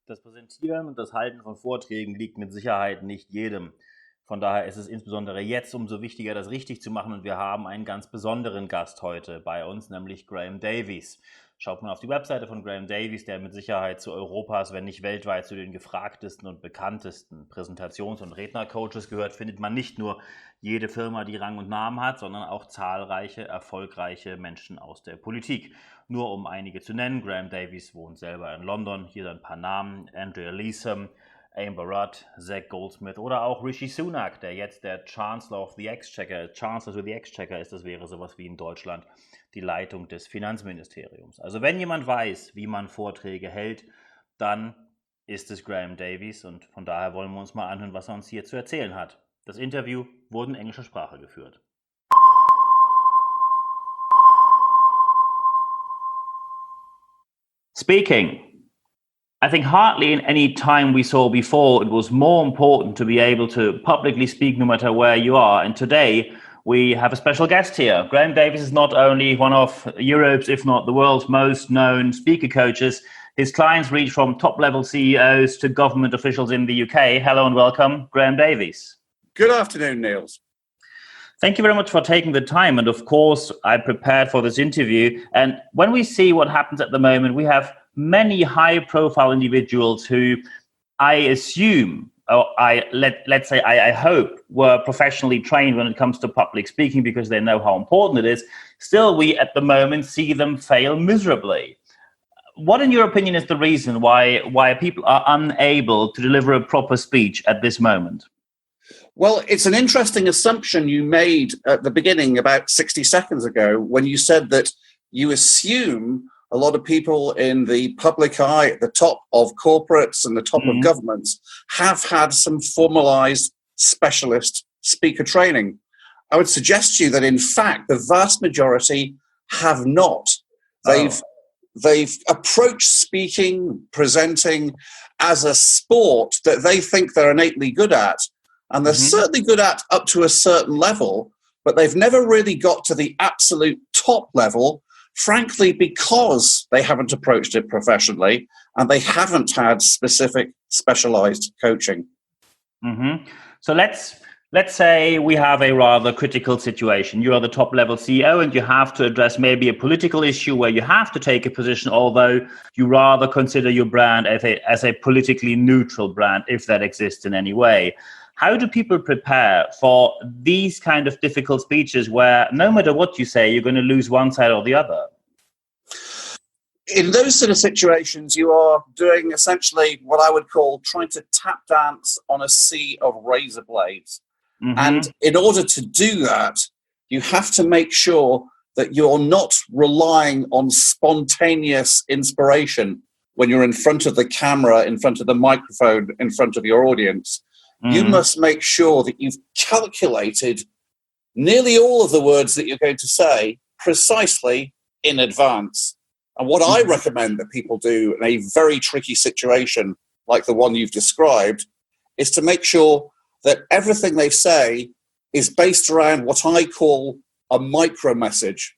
Das Präsentieren und das Halten von Vorträgen liegt mit Sicherheit nicht jedem. Von daher ist es insbesondere jetzt umso wichtiger, das richtig zu machen. Und wir haben einen ganz besonderen Gast heute bei uns, nämlich Davies. Schaut mal auf die Webseite von Davies, der mit Sicherheit zu Europas, wenn nicht weltweit, zu den gefragtesten und bekanntesten Präsentations- und Rednercoaches gehört, findet man nicht nur jede Firma, die Rang und Namen hat, sondern auch zahlreiche, erfolgreiche Menschen aus der Politik. Nur um einige zu nennen, Davies wohnt selber in London, hier ein paar Namen: Andrea Leeson, Amber Rudd, Zach Goldsmith oder auch Rishi Sunak, der jetzt der Chancellor of the Exchequer, Chancellor to the Exchequer ist, das wäre sowas wie in Deutschland die Leitung des Finanzministeriums. Also wenn jemand weiß, wie man Vorträge hält, dann ist es Davies, und von daher wollen wir uns mal anhören, was er uns hier zu erzählen hat. Das Interview wurde in englischer Sprache geführt. Speaking. I think hardly in any time we saw before it was more important to be able to publicly speak no matter where you are. And today we have a special guest here. Davies is not only one of Europe's, if not the world's most known speaker coaches. His clients reach from top-level CEOs to government officials in the UK. Hello and welcome, Davies. Good afternoon, Niels. Thank you very much for taking the time. And of course, I prepared for this interview. And when we see what happens at the moment, we have many high-profile individuals who I assume, or I hope, were professionally trained when it comes to public speaking because they know how important it is. Still, we at the moment see them fail miserably. What, in your opinion, is the reason why people are unable to deliver a proper speech at this moment? Well, it's an interesting assumption you made at the beginning about 60 seconds ago when you said that you assume a lot of people in the public eye, at the top of corporates and the top of governments, have had some formalized specialist speaker training. I would suggest to you that, in fact, the vast majority have not. They've approached speaking, presenting as a sport that they think they're innately good at. And they're certainly good at up to a certain level, but they've never really got to the absolute top level, frankly, because they haven't approached it professionally and they haven't had specific specialized coaching. So let's say we have a rather critical situation. You are the top level CEO and you have to address maybe a political issue where you have to take a position, although you rather consider your brand as a politically neutral brand, if that exists in any way. How do people prepare for these kind of difficult speeches where no matter what you say, you're going to lose one side or the other? In those sort of situations, you are doing essentially what I would call trying to tap dance on a sea of razor blades. And in order to do that, you have to make sure that you're not relying on spontaneous inspiration when you're in front of the camera, in front of the microphone, in front of your audience. You must make sure that you've calculated nearly all of the words that you're going to say precisely in advance. And what I recommend that people do in a very tricky situation like the one you've described is to make sure that everything they say is based around what I call a micro message.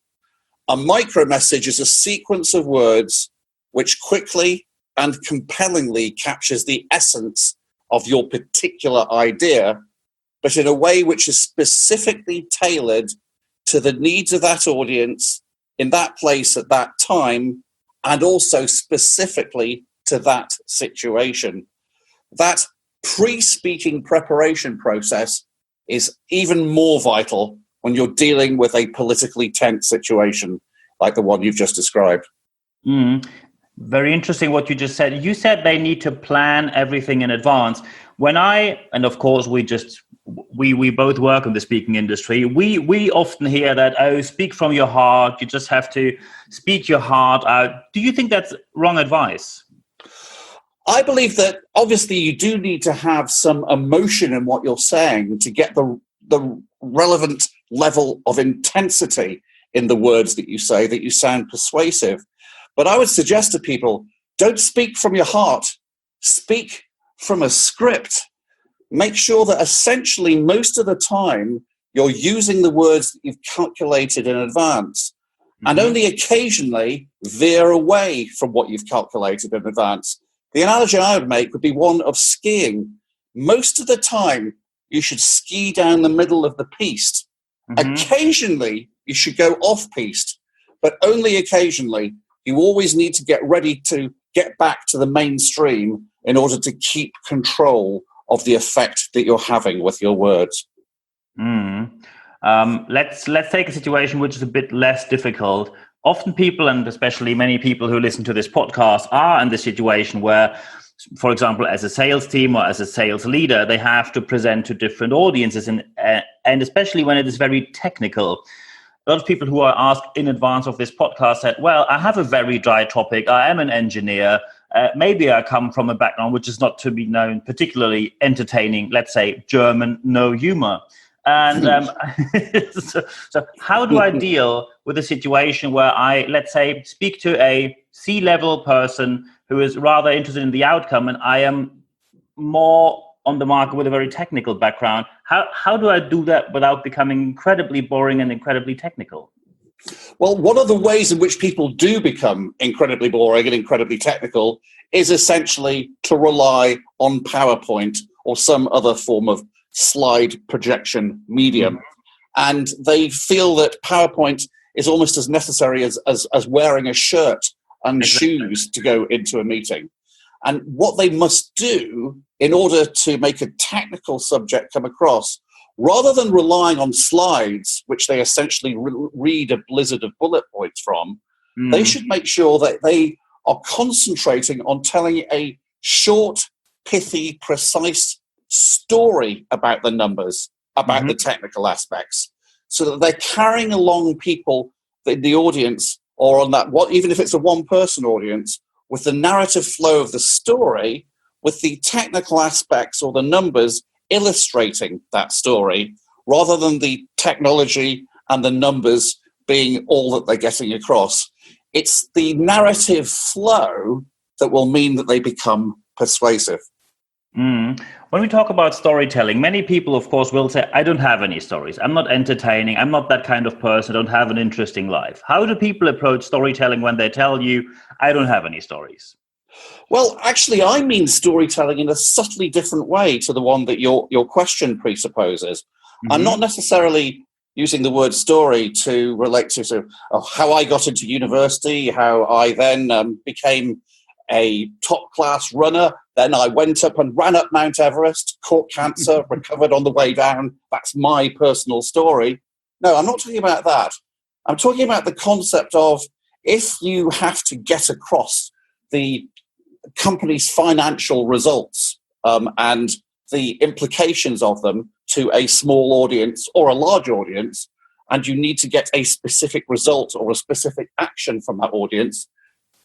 A micro message is a sequence of words which quickly and compellingly captures the essence of your particular idea, but in a way which is specifically tailored to the needs of that audience in that place at that time, and also specifically to that situation. That pre-speaking preparation process is even more vital when you're dealing with a politically tense situation like the one you've just described. Very interesting what you just said. You said they need to plan everything in advance. And of course we both work in the speaking industry. We often hear that, speak from your heart. You just have to speak your heart out. Do you think that's wrong advice? I believe that obviously you do need to have some emotion in what you're saying to get the relevant level of intensity in the words that you say, that you sound persuasive. But I would suggest to people, don't speak from your heart, speak from a script. Make sure that essentially most of the time you're using the words that you've calculated in advance, and only occasionally veer away from what you've calculated in advance. The analogy I would make would be one of skiing. Most of the time, you should ski down the middle of the piste. Mm-hmm. Occasionally, you should go off-piste, but only occasionally. You always need to get ready to get back to the mainstream in order to keep control of the effect that you're having with your words. Let's take a situation which is a bit less difficult. Often people, and especially many people who listen to this podcast, are in the situation where, for example, as a sales team or as a sales leader, they have to present to different audiences, and especially when it is very technical. A lot of people who are asked in advance of this podcast said, well, I have a very dry topic. I am an engineer. Maybe I come from a background which is not to be known particularly entertaining, let's say German, no humor. And so how do I deal with a situation where I, let's say, speak to a C-level person who is rather interested in the outcome, and I am more on the market with a very technical background? How do I do that without becoming incredibly boring and incredibly technical? Well, one of the ways in which people do become incredibly boring and incredibly technical is essentially to rely on PowerPoint or some other form of slide projection medium. And they feel that PowerPoint is almost as necessary as wearing a shirt and shoes to go into a meeting. And what they must do in order to make a technical subject come across, rather than relying on slides, which they essentially read a blizzard of bullet points from, they should make sure that they are concentrating on telling a short, pithy, precise story about the numbers, about the technical aspects, so that they're carrying along people in the audience, or on that, even if it's a one-person audience, with the narrative flow of the story, with the technical aspects or the numbers illustrating that story, rather than the technology and the numbers being all that they're getting across. It's the narrative flow that will mean that they become persuasive. When we talk about storytelling, many people, of course, will say, I don't have any stories. I'm not entertaining. I'm not that kind of person. I don't have an interesting life. How do people approach storytelling when they tell you, I don't have any stories? Well, actually, I mean storytelling in a subtly different way to the one that your question presupposes. I'm not necessarily using the word story to relate to how I got into university, how I then became a top-class runner. Then I went up and ran up Mount Everest, caught cancer, recovered on the way down. That's my personal story. No, I'm not talking about that. I'm talking about the concept of, if you have to get across the company's financial results and the implications of them to a small audience or a large audience, and you need to get a specific result or a specific action from that audience,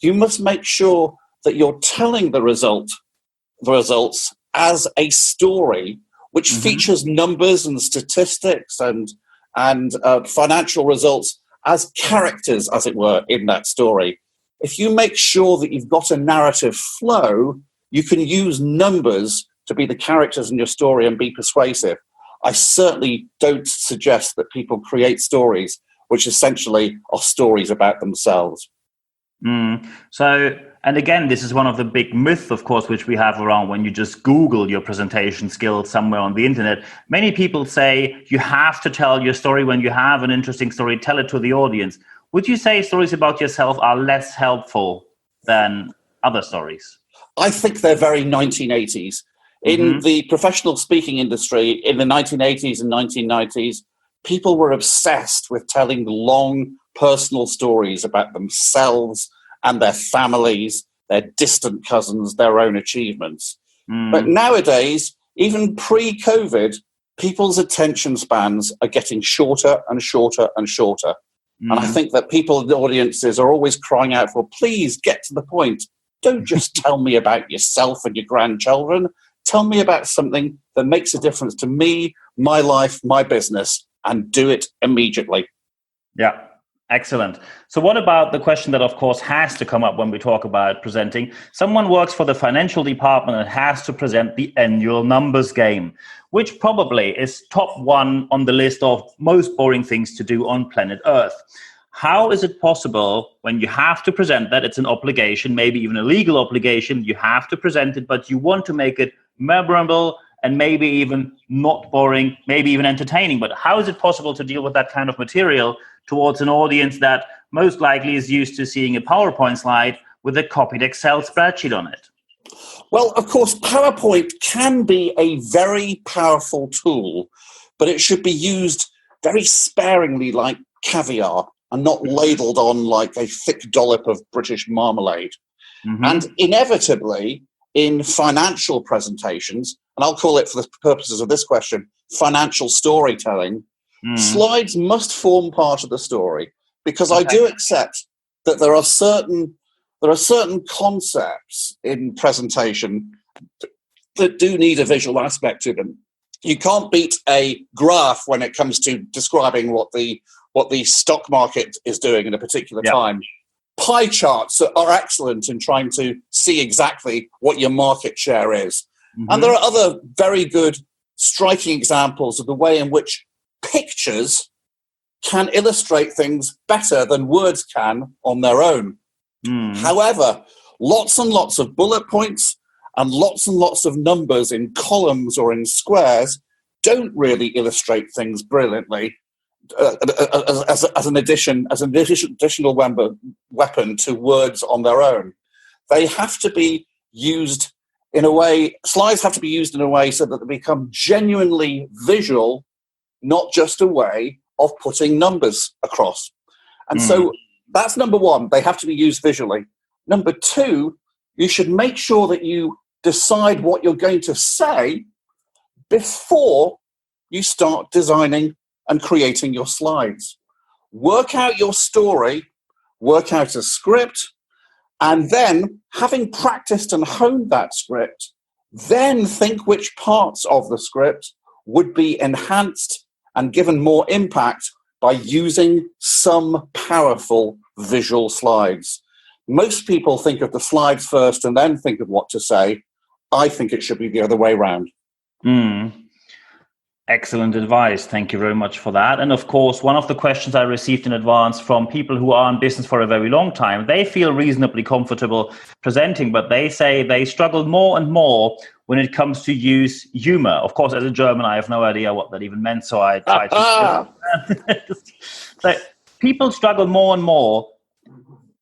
you must make sure that you're telling the results as a story which features numbers and statistics and financial results as characters, as it were, in that story. If you make sure that you've got a narrative flow, you can use numbers to be the characters in your story and be persuasive. I certainly don't suggest that people create stories which essentially are stories about themselves. And again, this is one of the big myths, of course, which we have around when you just Google your presentation skills somewhere on the internet. Many people say you have to tell your story. When you have an interesting story, tell it to the audience. Would you say stories about yourself are less helpful than other stories? I think they're very 1980s. In the professional speaking industry in the 1980s and 1990s, people were obsessed with telling long personal stories about themselves and their families, their distant cousins, their own achievements. But nowadays, even pre-COVID, people's attention spans are getting shorter and shorter and shorter. And I think that people in the audiences are always crying out for, please get to the point. Don't just tell me about yourself and your grandchildren. Tell me about something that makes a difference to me, my life, my business, and do it immediately. Yeah. Excellent. So what about the question that, of course, has to come up when we talk about presenting? Someone works for the financial department and has to present the annual numbers game, which probably is top one on the list of most boring things to do on planet Earth. how is it possible when you have to present that, it's an obligation, maybe even a legal obligation, you have to present it, but you want to make it memorable and maybe even not boring, maybe even entertaining. But how is it possible to deal with that kind of material towards an audience that most likely is used to seeing a PowerPoint slide with a copied Excel spreadsheet on it? Well, of course, PowerPoint can be a very powerful tool, but it should be used very sparingly like caviar and not ladled on like a thick dollop of British marmalade. Mm-hmm. And inevitably, in financial presentations, and I'll call it for the purposes of this question, financial storytelling, slides must form part of the story, because I do accept that there are certain concepts in presentation that do need a visual aspect to them. You can't beat a graph when it comes to describing what the stock market is doing at a particular time. Pie charts are excellent in trying to see exactly what your market share is. Mm-hmm. And there are other very good, striking examples of the way in which pictures can illustrate things better than words can on their own. However, lots and lots of bullet points and lots of numbers in columns or in squares don't really illustrate things brilliantly as an additional weapon to words on their own. They have to be used in a way, slides have to be used in a way so that they become genuinely visual, not just a way of putting numbers across. And so that's number one, they have to be used visually. Number two, you should make sure that you decide what you're going to say before you start designing and creating your slides. Work out your story, work out a script, and then, having practiced and honed that script, then think which parts of the script would be enhanced and given more impact by using some powerful visual slides. Most people think of the slides first and then think of what to say. I think it should be the other way around. Excellent advice. Thank you very much for that. And of course, one of the questions I received in advance from people who are in business for a very long time, they feel reasonably comfortable presenting, but they say they struggle more and more when it comes to use humor. Of course, as a German, I have no idea what that even meant, so I tried to... So people struggle more and more.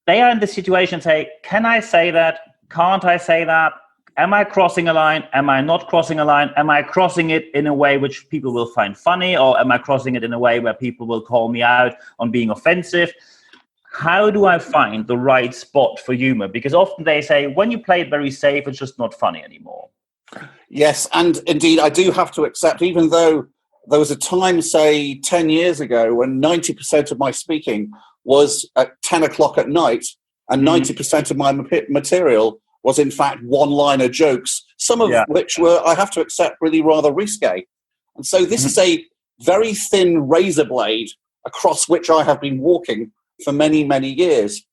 They are in the situation and say, can I say that? Can't I say that? Am I crossing a line? Am I not crossing a line? Am I crossing it in a way which people will find funny? Or am I crossing it in a way where people will call me out on being offensive? How do I find the right spot for humor? Because often they say, when you play it very safe, it's just not funny anymore. Yes, and indeed, I do have to accept, even though there was a time, say, 10 years ago, when 90% of my speaking was at 10 o'clock at night, and 90% of my material was in fact one-liner jokes, some of which were, I have to accept, really rather risque. And so this is a very thin razor blade across which I have been walking for many, many years.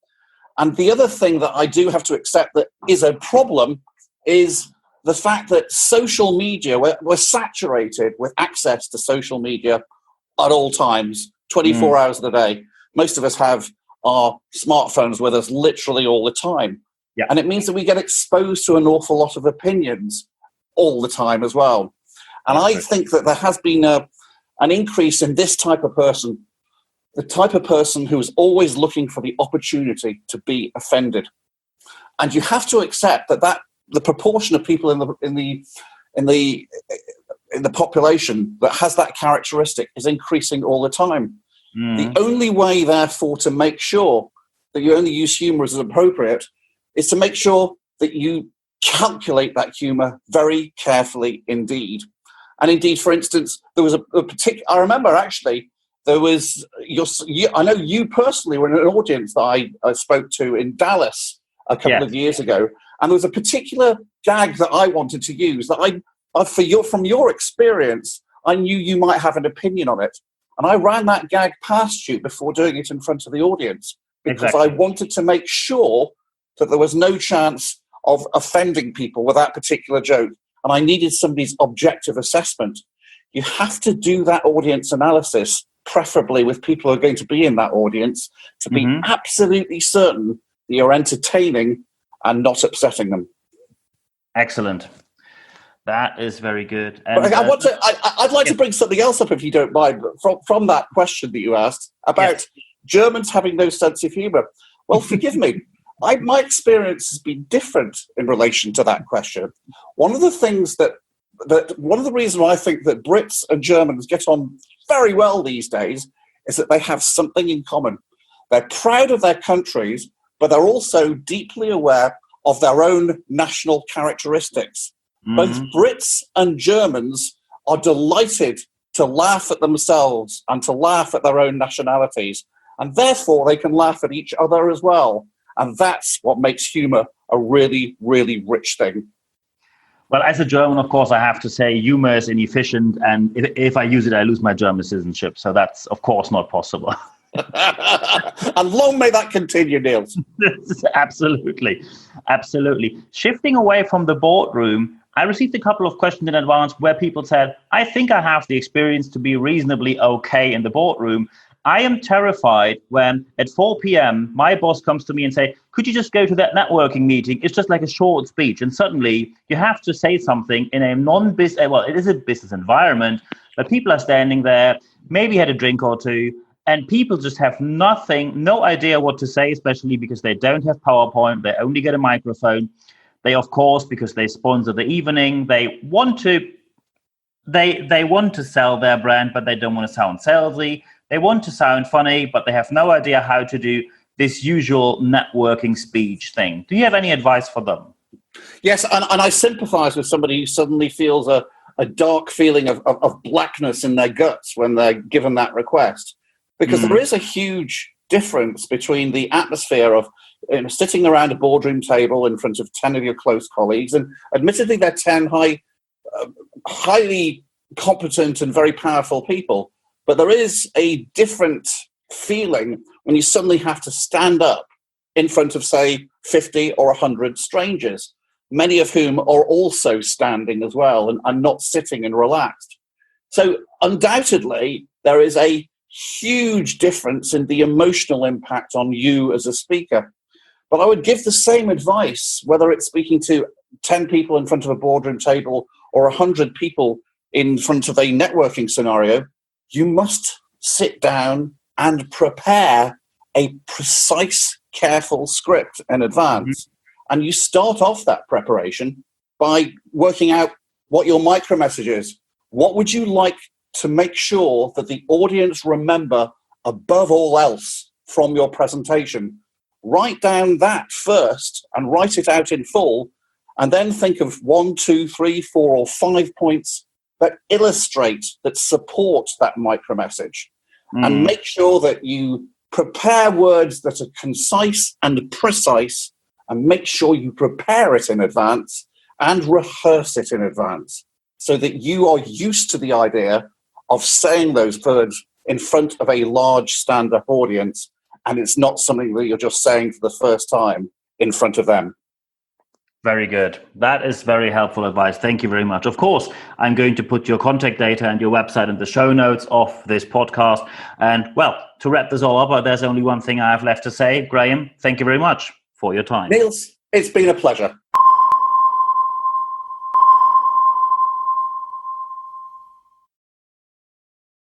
And the other thing that I do have to accept that is a problem is the fact that social media, we're saturated with access to social media at all times, 24 hours of the day. Most of us have our smartphones with us literally all the time. Yeah. And it means that we get exposed to an awful lot of opinions all the time as well. And I think that there has been an increase in this type of person, the type of person who is always looking for the opportunity to be offended. And you have to accept that the proportion of people in the population that has that characteristic is increasing all the time. The only way, therefore, to make sure that you only use humor as appropriate is to make sure that you calculate that humor very carefully indeed. And indeed, for instance, there was a particular, I remember actually, there was, I know you personally were in an audience that I spoke to in Dallas a couple of years ago, and there was a particular gag that I wanted to use that from your experience, I knew you might have an opinion on it. And I ran that gag past you before doing it in front of the audience because I wanted to make sure that there was no chance of offending people with that particular joke. And I needed somebody's objective assessment. You have to do that audience analysis preferably with people who are going to be in that audience, to be absolutely certain that you're entertaining and not upsetting them. Excellent. That is very good. And I'd like to bring something else up, if you don't mind, from that question that you asked about Germans having no sense of humour. Well, forgive me. My experience has been different in relation to that question. One of the things one of the reasons why I think that Brits and Germans get on very well these days is that they have something in common. They're proud of their countries, but they're also deeply aware of their own national characteristics. Both Brits and Germans are delighted to laugh at themselves and to laugh at their own nationalities, and therefore they can laugh at each other as well. And that's what makes humour a really, really rich thing. Well, as a German, of course, I have to say humor is inefficient, and if I use it, I lose my German citizenship. So that's, of course, not possible. And long may that continue, Niels. Absolutely. Shifting away from the boardroom, I received a couple of questions in advance where people said, I think I have the experience to be reasonably okay in the boardroom. I am terrified when at 4 p.m. my boss comes to me and say, could you just go to that networking meeting? It's just like a short speech. And suddenly you have to say something in a non-business, well, it is a business environment, but people are standing there, maybe had a drink or two, and people just have no idea what to say, especially because they don't have PowerPoint. They only get a microphone. They, of course, because they sponsor the evening, they want to sell their brand, but they don't want to sound salesy. They want to sound funny, but they have no idea how to do this usual networking speech thing. Do you have any advice for them? Yes, and I sympathise with somebody who suddenly feels a dark feeling of blackness in their guts when they're given that request. Because there is a huge difference between the atmosphere of sitting around a boardroom table in front of 10 of your close colleagues, and admittedly they're 10 highly competent and very powerful people, but there is a different feeling when you suddenly have to stand up in front of, say, 50 or 100 strangers, many of whom are also standing as well and not sitting and relaxed. So undoubtedly, there is a huge difference in the emotional impact on you as a speaker. But I would give the same advice, whether it's speaking to 10 people in front of a boardroom table or 100 people in front of a networking scenario. You must sit down and prepare a precise, careful script in advance. And you start off that preparation by working out what your micro message is. What would you like to make sure that the audience remember above all else from your presentation? Write down that first and write it out in full, and then think of 1, 2, 3, 4, or 5 points that illustrate, that support that micro message. And make sure that you prepare words that are concise and precise, and make sure you prepare it in advance and rehearse it in advance so that you are used to the idea of saying those words in front of a large stand-up audience, and it's not something that you're just saying for the first time in front of them. Very good. That is very helpful advice. Thank you very much. Of course, I'm going to put your contact data and your website in the show notes of this podcast. And well, to wrap this all up, there's only one thing I have left to say. Graham, thank you very much for your time. Niels, it's been a pleasure.